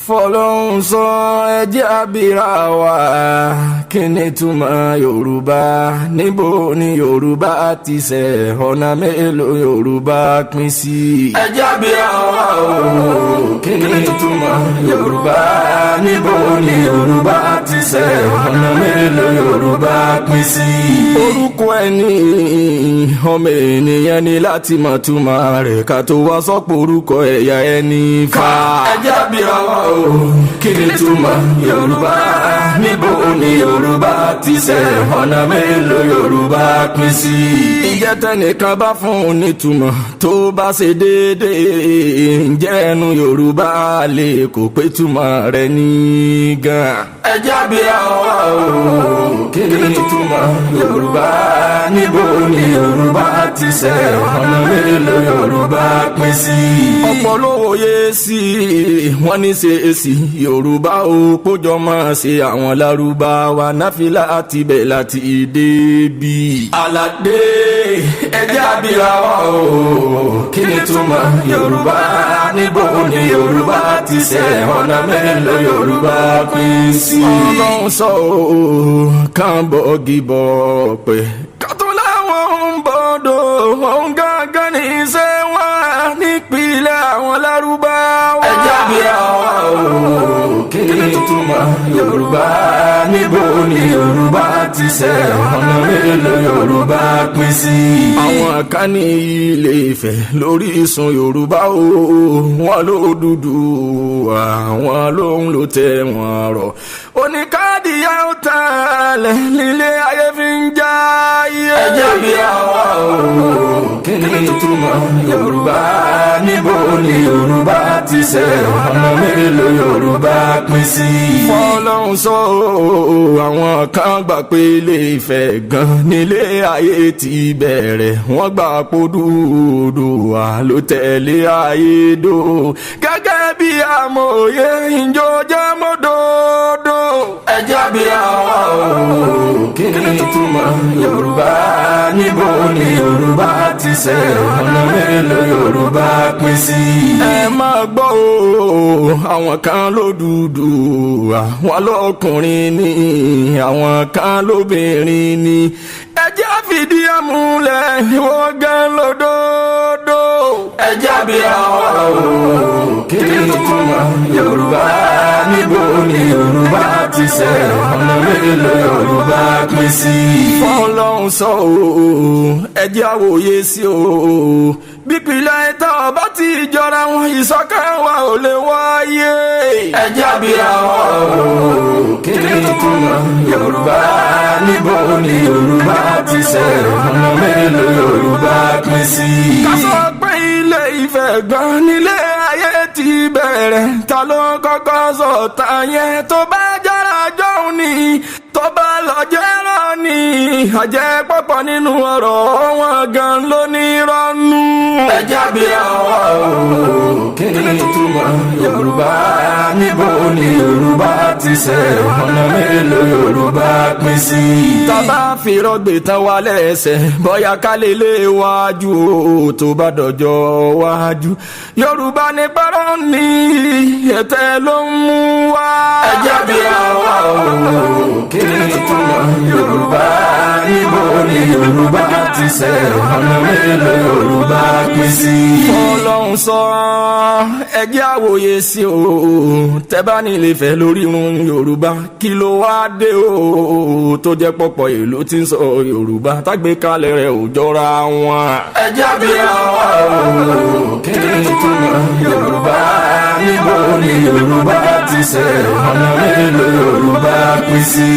fọlọ́hún sọ ẹjẹ́ àbírà wa kí ni túmọ̀ yorùbá níbo ni yorùbá ti ṣe ọ̀nà mélòó yorùbá pín sí. ẹjẹ́ àbírà wa o kí ni túmọ̀ yorùbá níbo ni yorùbá ti ṣe ọ̀nà mélòó yorùbá pín sí. orúkọ ẹni ọmọ ènìyàn ni láti mọ̀ túmọ̀ rẹ̀ ká tó wá sọ́pọ̀ orúkọ ẹ̀yà ẹni fa. ẹjẹ́ àbírà wa o kí ni túmọ̀ yorùbá níbo ni yorùbá ti ṣe ọ̀nà mélòó yorùbá pín sí. ìjẹ́ tẹnìkan bá fún un nítumọ̀ tó bá ṣe déédéé ǹjẹ́ ẹnu yorùbá lè kó pé túmọ̀ rẹ̀ ní gan. ẹjẹ́ àbírà wa o kí ni túmọ̀ yorùbá níbo ni yorùbá ti ṣe ọ̀nà mélòó yorùbá pín sí. ọ̀pọ̀ ló wòye sí wọ́n ní ṣe èsì yorùbá ó kójọ máa ṣe àwọn lárúbáwá náfìlà àti bẹ̀ láti débi. aládé ẹjẹ́ àbírà wa o kí ni túmọ̀ yorùbá níbo ni yorùbá ti ṣe ọ̀nà mélòó yorùbá pín sí. ọlọ́run sọ kàn bọ́ọ̀gì bọ̀ pé kátó láwọn ń bọ́dọ̀ òun gángan ní iṣẹ́ wọn nípìnlẹ̀ àwọn lárúbáwá. ẹjẹ́ àbírà wa o kí ni túmọ̀ yorùbá níbo ni yorùbá ti ṣe ọ̀nà mélòó yorùbá pín sí. àwọn kan ní ilé Ifẹ̀ lórí ìsun yorùbá o wọn ló dúdú àwọn lóhun ló tẹ wọn rọ oníkádì yà ó tẹ̀lé nílé ayé fi ń já iye. ẹjẹ́ àbírà wa o kí ni túmọ̀ yorùbá níbo ni yorùbá ti ṣe ọ̀nà mélòó yorùbá pín sí. fọlọ́hún sọ àwọn kan gbà pé ilé Ifẹ̀ gan nílé ayé ti bẹ̀rẹ̀ wọ́n gbà pé Odùduwà ló tẹ̀lé ayé dó gẹ́gẹ́ bí amòye ìjọ jẹ́ mọ́dọ́dọ́. ẹjẹ́ àbírà wa o kí ni túmọ̀ yorùbá níbo ni yorùbá ti ṣe ọ̀nà mélòó yorùbá pín sí. ẹ máa gbọ́ o àwọn kan ló dúdú àwọn lọ́kùnrin ni àwọn kan lóbìnrin ni ẹjẹ́ fìdí àmúlẹ̀ wọ́n gan lódodo. ẹjẹ́ àbírà wa o kí ni túmọ̀ yorùbá níbo ni yorùbá ti ṣe ọ̀nà mélòó yorùbá pín sí. fọlọ́hún sọ o ẹjẹ́ àwòye sí o bípìlẹ̀ ìta ọba tí ìjọra wọn ìṣọ̀kan wa ò lè wáyé. ẹjẹ́ àbírà wa o kí ni túmọ̀ yorùbá níbo ni yorùbá ti ṣe ọ̀nà mélòó yorùbá pín sí. ká sọ pé ilé Ifẹ̀ gan nílé ayé ti bẹ̀rẹ̀ ta ló kọ́kọ́ sọ̀tà yẹn tó bá jára jọ̀hún ni tó bá lọ jẹ́rọ ni àjẹ́ pọ̀pọ̀ nínú ọ̀rọ̀ wọn gan ló ní rọ́nú. ẹjẹ́ àbírà wa o kí ni túmọ̀ yorùbá níbo ni yorùbá ti ṣe ọ̀nà mélòó yorùbá pín sí. tàbá fìrọ́gbè tán wá lẹ́sẹ̀ bóyá ká lè lé wájú o tó bá dọjọ́ wájú yorùbá ní pẹ́rọ́ ní ẹ̀tẹ́ ló ń mú wá. ẹjẹ́ àbírà wa o kí ni túmọ̀ yorùbá níbo ni yorùbá ti ṣe ọ̀nà mélòó yorùbá pín sí. fọlọ́hún sọ ẹjẹ́ àwòye sí o tẹ́bá ní Ilé Ifẹ̀ lórí irun yorùbá kí ló wá dé o tó jẹ́ pọ̀pọ̀ èlò tí ń sọ yorùbá tágbékalẹ̀ rẹ̀ ò jọra wọn. ẹjẹ́ àbírà wa o kí ni túmọ̀ yorùbá níbo ni yorùbá ti ṣe ọ̀nà mélòó yorùbá pín sí.